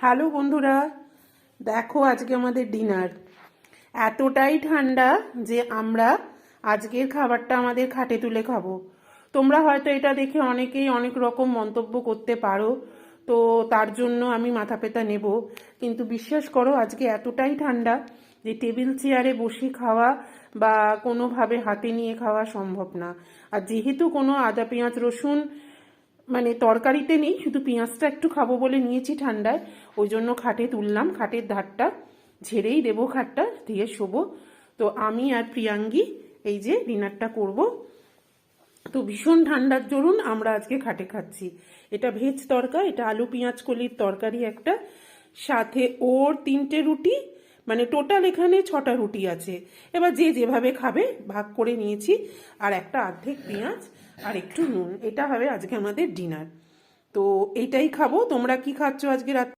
Hello বন্ধুরা, দেখো আজকে আমাদের ডিনার। এতটাই ঠান্ডা যে আমরা আজকের খাবারটা আমাদের খাটে তুলে খাবো। তোমরা হয়তো এটা দেখে অনেকেই অনেক রকম মন্তব্য করতে পারো, তো তার জন্য আমি মাথা পেতা নেব। কিন্তু বিশ্বাস করো, আজকে এতটাই ঠান্ডা যে টেবিল চেয়ারে বসে খাওয়া বা কোনোভাবে হাতে নিয়ে খাওয়া সম্ভব না। আর যেহেতু কোনো আদা পেঁয়াজ রসুন মানে তরকারিতে নেই, শুধু পেঁয়াজটা একটু খাবো বলে নিয়েছি ঠান্ডায়, ওই জন্য খাটে তুললাম। খাটের ধারটা ঝেড়েই দেবো, খাটটা দিয়ে শোবো। তো আমি আর প্রিয়াঙ্গী এই যে ডিনারটা করব। তো ভীষণ ঠান্ডার দরুন আমরা আজকে খাটে খাচ্ছি। এটা ভেজ তরকা, এটা আলু পেঁয়াজ কলির তরকারি একটা, সাথে ওর 3টে রুটি, মানে টোটাল এখানে 6টা রুটি আছে। এবার যে যেভাবে খাবে ভাগ করে নিয়েছি। আর একটা অর্ধেক পেঁয়াজ আর একটু নুন, এটা হবে আজকে আমাদের ডিনার। তো এইটাই খাবো। তোমরা কি খাচ্ছ আজকে রাত?